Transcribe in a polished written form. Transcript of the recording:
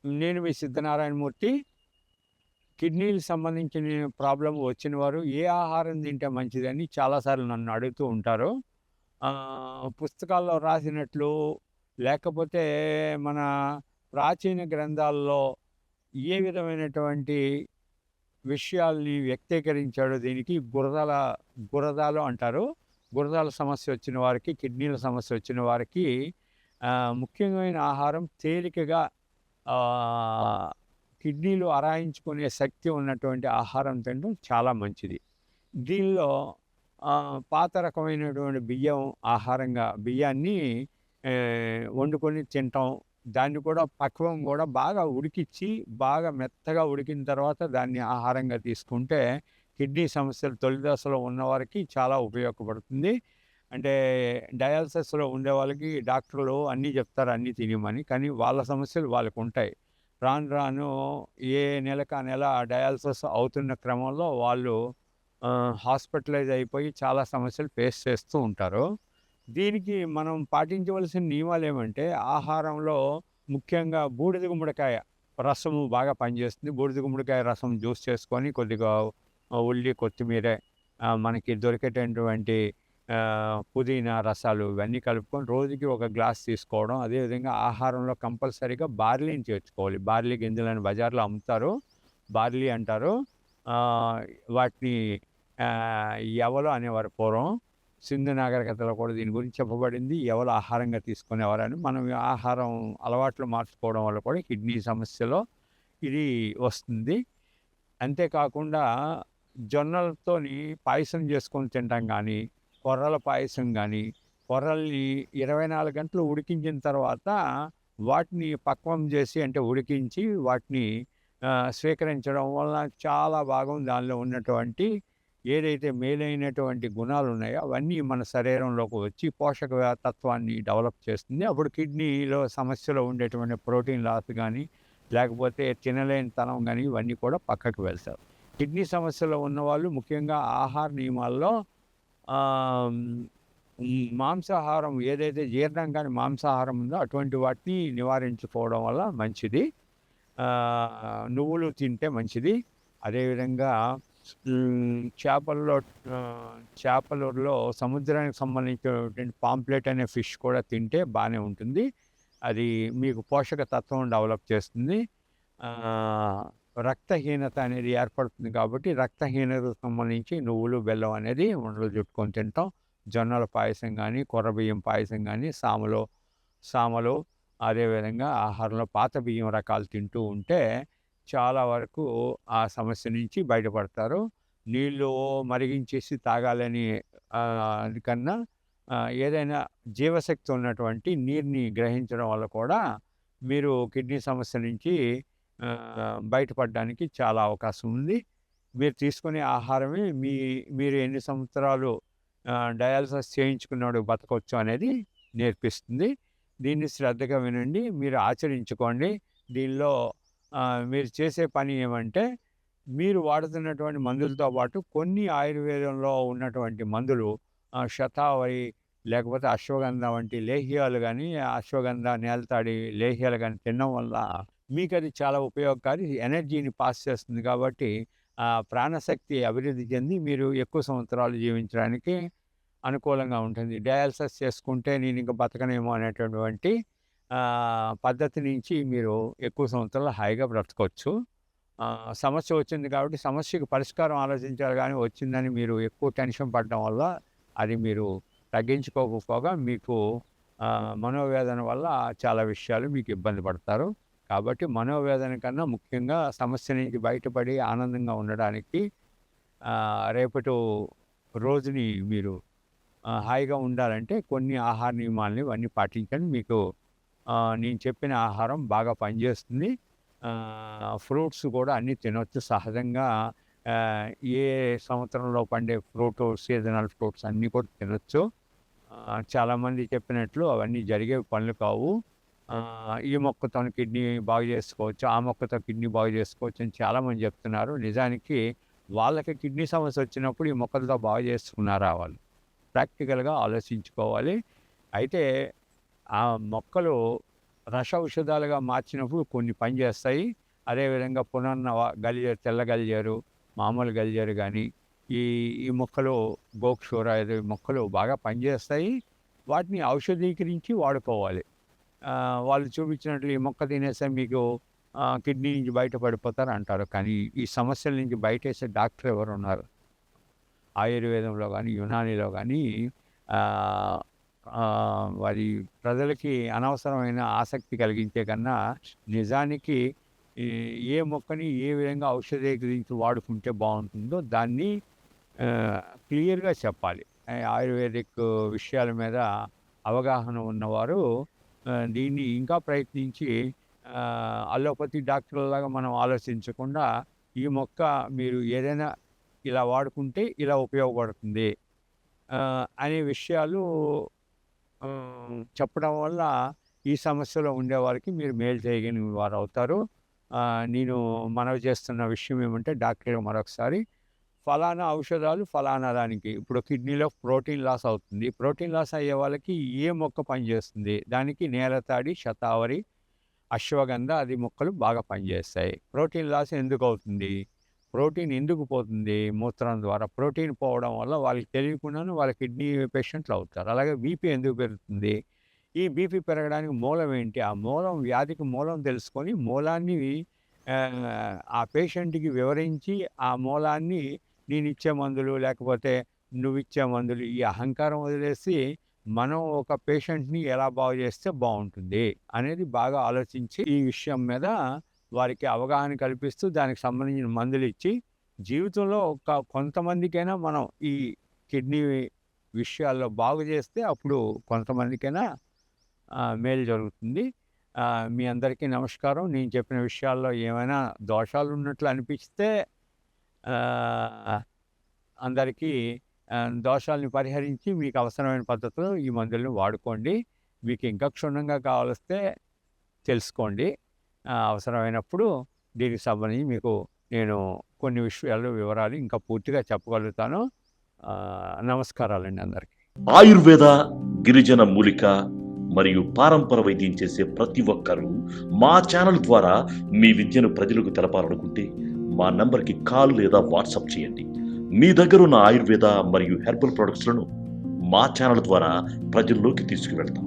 నేను మీ సిద్ధనారాయణమూర్తి. కిడ్నీకి సంబంధించిన ప్రాబ్లమ్ వచ్చిన వారు ఏ ఆహారం తింటే మంచిదని చాలాసార్లు నన్ను అడుగుతూ ఉంటారు. పుస్తకాల్లో రాసినట్లు లేకపోతే మన ప్రాచీన గ్రంథాల్లో ఏ విధమైనటువంటి విషయాల్ని వ్యక్తీకరించాడో దీనికి గురదాలు అంటారు. గురదాల సమస్య వచ్చిన వారికి, కిడ్నీల సమస్య వచ్చిన వారికి ముఖ్యమైన ఆహారం తేలికగా ఆహ్, కిడ్నీలు అరాయించుకునే శక్తి ఉన్నటువంటి ఆహారం తినడం చాలా మంచిది. దీనిలో పాత రకమైనటువంటి బియ్యాన్ని వండుకొని తినటం, దాన్ని కూడా పక్వం కూడా బాగా ఉడికిచ్చి, బాగా మెత్తగా ఉడికిన తర్వాత దాన్ని ఆహారంగా తీసుకుంటే కిడ్నీ సమస్యలు తొలి దశలో ఉన్నవారికి చాలా ఉపయోగపడుతుంది. అంటే డయాలిసిస్‌లో ఉండేవాళ్ళకి డాక్టర్లు అన్నీ చెప్తారు అన్నీ తినమని. కానీ వాళ్ళ సమస్యలు వాళ్ళకుంటాయి. రాను రాను ఏ నెలకు ఆ నెల డయాలిసిస్ అవుతున్న క్రమంలో వాళ్ళు హాస్పిటలైజ్ అయిపోయి చాలా సమస్యలు ఫేస్ చేస్తూ ఉంటారు. దీనికి మనం పాటించవలసిన నియమాలేమంటే, ఆహారంలో ముఖ్యంగా బూడిద గుమ్మడికాయ రసము బాగా పనిచేస్తుంది. బూడిద గుమ్మడికాయ రసం జ్యూస్ చేసుకొని కొద్దిగా ఉల్లి, కొత్తిమీర, మనకి దొరికేటటువంటి పుదీనా రసాలు ఇవన్నీ కలుపుకొని రోజుకి ఒక గ్లాస్ తీసుకోవడం. అదేవిధంగా ఆహారంలో కంపల్సరీగా బార్లీని చేర్చుకోవాలి. బార్లీ గింజలని బజార్‌లో అమ్ముతారు. బార్లీ అంటారు. వాటిని యవలు అనేవారు పూర్వం. సింధు నాగరికతలో కూడా దీని గురించి చెప్పబడింది. యవలు ఆహారంగా తీసుకునేవారని. మనం ఈ ఆహారం అలవాట్లు మార్చుకోవడం వల్ల కూడా కిడ్నీ సమస్యలో ఇది వస్తుంది. అంతేకాకుండా జొన్నలతోని పాయసం చేసుకొని తినటం గానీ, కొర్రల పాయసం గానీ, కొర్రల్ని 24 గంటలు ఉడికించిన తర్వాత వాటిని పక్వం చేసి అంటే ఉడికించి వాటిని స్వీకరించడం వలన చాలా భాగం దానిలో ఉన్నటువంటి ఏదైతే మేలైనటువంటి గుణాలున్నాయో అవన్నీ మన శరీరంలోకి వచ్చి పోషక తత్వాన్ని డెవలప్ చేస్తుంది. అప్పుడు కిడ్నీలో సమస్యలో ఉండేటువంటి ప్రోటీన్ లాస్ గానీ, లేకపోతే తినలేనితనం గానీ ఇవన్నీ కూడా పక్కకు వెళ్తాయి. కిడ్నీ సమస్యలో ఉన్నవాళ్ళు ముఖ్యంగా ఆహార నియమాల్లో ఆహ్, మాంసాహారం ఏదైతే జీర్ణం కాని మాంసాహారం ఉందో అటువంటి వాటిని నివారించుకోవడం వల్ల మంచిది. నువ్వులు తింటే మంచిది. అదేవిధంగా చేపల్లో చేపలలో సముద్రానికి సంబంధించినటువంటి పాంప్లెట్ అనే ఫిష్ కూడా తింటే బానే ఉంటుంది. అది మీకు పోషక తత్వం డెవలప్ చేస్తుంది. రక్తహీనత అనేది ఏర్పడుతుంది కాబట్టి రక్తహీనతకు సంబంధించి నువ్వులు, బెల్లం అనేది ఉండలు చుట్టుకొని తింటాం. జొన్నల పాయసం గానీ, కొర్ర బియ్యం పాయసం గానీ, సామలు అదేవిధంగా ఆహారంలో పాత బియ్యం రకాలు తింటూ ఉంటే చాలా వరకు ఆ సమస్య నుంచి బయటపడతారు. నీళ్ళు మరిగించేసి తాగాలని అది కన్నా ఏదైనా జీవశక్తి ఉన్నటువంటి నీరుని గ్రహించడం వల్ల కూడా మీరు కిడ్నీ సమస్య నుంచి బయటపడడానికి చాలా అవకాశం ఉంది. మీరు తీసుకునే ఆహారమే మీరు ఎన్ని సంవత్సరాలు డయాలిసిస్ చేయించుకున్నాడు బతకొచ్చు అనేది నేర్పిస్తుంది. దీన్ని శ్రద్ధగా వినండి. మీరు ఆచరించుకోండి. దీనిలో మీరు చేసే పని ఏమంటే, మీరు వాడుతున్నటువంటి మందులతో పాటు కొన్ని ఆయుర్వేదంలో ఉన్నటువంటి మందులు శతావరి లేకపోతే అశ్వగంధ వంటి లేహ్యాలు గానీ, అశ్వగంధ, నేలతాడి లేహ్యాలు గానీ తినడం వల్ల మీకది చాలా ఉపయోగకారి. ఎనర్జీని పాస్ చేస్తుంది కాబట్టి ప్రాణశక్తి అభివృద్ధి చెంది మీరు ఎక్కువ సంవత్సరాలు జీవించడానికి అనుకూలంగా ఉంటుంది. డయాలిసిస్ చేసుకుంటే నేనింక బతకనేమో అనేటటువంటి పద్ధతి నుంచి మీరు ఎక్కువ సంవత్సరాలు హాయిగా బ్రతకొచ్చు. సమస్య వచ్చింది కాబట్టి సమస్యకు పరిష్కారం ఆలోచించాలి గానీ, వచ్చిందని మీరు ఎక్కువ టెన్షన్ పడడం వల్ల అది మీరు తగ్గించుకోకపోగా మీకు మనోవేదన వల్ల చాలా విషయాలు మీకు ఇబ్బంది పడతారు. కాబట్టి మనోవేదన కన్నా ముఖ్యంగా సమస్య నుంచి బయటపడి ఆనందంగా ఉండడానికి రేపటి రోజుని మీరు హాయిగా ఉండాలంటే కొన్ని ఆహార నియమాల్ని ఇవన్నీ పాటించండి. మీకు నేను చెప్పిన ఆహారం బాగా పనిచేస్తుంది. ఫ్రూట్స్ కూడా అన్నీ తినొచ్చు సహజంగా. ఏ సంవత్సరంలో పండే సీజనల్ ఫ్రూట్స్ అన్నీ కూడా తినొచ్చు. చాలామంది చెప్పినట్లు అవన్నీ జరిగే పనులు కావు. ఈ మొక్కతో కిడ్నీ బాగు చేసుకోవచ్చు, ఆ మొక్కతో కిడ్నీ బాగు చేసుకోవచ్చు అని చాలామంది చెప్తున్నారు. నిజానికి వాళ్ళకి కిడ్నీ సమస్య వచ్చినప్పుడు ఈ మొక్కలతో బాగు చేసుకున్నారా వాళ్ళు? ప్రాక్టికల్‌గా ఆలోచించుకోవాలి. అయితే ఆ మొక్కలు రస ఔషధాలుగా మార్చినప్పుడు కొన్ని పనిచేస్తాయి. అదేవిధంగా గలిజేరు, తెల్ల గలిజేరు, మామూలు గలిజేరు గానీ, ఈ ఈ మొక్కలు గోక్షూర ఈ మొక్కలు బాగా పనిచేస్తాయి. వాటిని ఔషధీకరించి వాడుకోవాలి. వాళ్ళు చూపించినట్లు ఈ మొక్క తినేస్తే మీకు కిడ్నీ నుంచి బయటపడిపోతారు అంటారు. కానీ ఈ సమస్యల నుంచి బయటేసే డాక్టర్ ఎవరున్నారు? ఆయుర్వేదంలో గానీ, యునానీలో గానీ వారి ప్రజలకి అనవసరమైన ఆసక్తి కలిగించే కన్నా నిజానికి ఏ మొక్కని ఏ విధంగా ఔషధీకరించి వాడుకుంటే బాగుంటుందో దాన్ని క్లియర్గా చెప్పాలి. ఆయుర్వేదిక్ విషయాల మీద అవగాహన ఉన్నవారు దీన్ని ఇంకా ప్రయత్నించి అలోపతి డాక్టర్లాగా మనం ఆలోచించకుండా ఈ మొక్క మీరు ఏదైనా ఇలా వాడుకుంటే ఇలా ఉపయోగపడుతుంది అనే విషయాలు చెప్పడం వల్ల ఈ సమస్యలో ఉండేవారికి మీరు మేలు చేయగలిగిన వారు అవుతారు. నేను మనవి చేస్తున్న విషయం ఏమంటే డాక్టర్ మరొకసారి ఫలానా ఔషధాలు ఫలానా దానికి ఇప్పుడు కిడ్నీలో ప్రోటీన్ లాస్ అవుతుంది. ప్రోటీన్ లాస్ అయ్యే వాళ్ళకి ఏ మొక్క పనిచేస్తుంది? దానికి నేలతాడి, శతావరి, అశ్వగంధ అది మొక్కలు బాగా పనిచేస్తాయి. ప్రోటీన్ లాస్ ఎందుకు అవుతుంది? ప్రోటీన్ ఎందుకు పోతుంది? మూత్రం ద్వారా. ప్రోటీన్ పోవడం వల్ల వాళ్ళకి తెలియకుండానే వాళ్ళ కిడ్నీ పేషెంట్లు అవుతారు. అలాగే బీపీ ఎందుకు పెరుగుతుంది? ఈ బీపీ పెరగడానికి మూలం ఏంటి? ఆ మూలం వ్యాధికి మూలం తెలుసుకొని మూలాన్ని ఆ పేషెంట్‌కి వివరించి ఆ మూలాన్ని నేనిచ్చే మందులు లేకపోతే నువ్విచ్చే మందులు ఈ అహంకారం వదిలేసి మనం ఒక పేషెంట్‌ని ఎలా బాగు చేస్తే బాగుంటుంది అనేది బాగా ఆలోచించి ఈ విషయం మీద వారికి అవగాహన కల్పిస్తూ దానికి సంబంధించిన మందులు ఇచ్చి జీవితంలో కొంతమందికైనా మనం ఈ కిడ్నీ విషయాల్లో బాగు చేస్తే అప్పుడు కొంతమందికైనా మేలు జరుగుతుంది. మీ అందరికీ నమస్కారం. నేను చెప్పిన విషయాల్లో ఏమైనా దోషాలు ఉన్నట్లు అనిపిస్తే అందరికీ దోషాలని పరిహరించి మీకు అవసరమైన పద్ధతిలో ఈ మందులను వాడుకోండి. మీకు ఇంకా క్షుణ్ణంగా కావలిస్తే తెలుసుకోండి. అవసరమైనప్పుడు దీనికి సంబంధించి మీకు నేను కొన్ని వివరాలు ఇంకా పూర్తిగా చెప్పగలుగుతాను. నమస్కారాలండి అందరికీ. ఆయుర్వేద, గిరిజన మూలిక మరియు పారంపర వైద్యం చేసే ప్రతి ఒక్కరూ మా ఛానల్ ద్వారా మీ విద్యను ప్రజలకు తెలపాలనుకుంటే మా నంబర్కి కాల్ లేదా వాట్సాప్ చేయండి. మీ దగ్గర ఉన్న ఆయుర్వేద మరియు హెర్బల్ ప్రొడక్ట్స్లను మా ఛానల్ ద్వారా ప్రజల్లోకి తీసుకువెళ్తాం.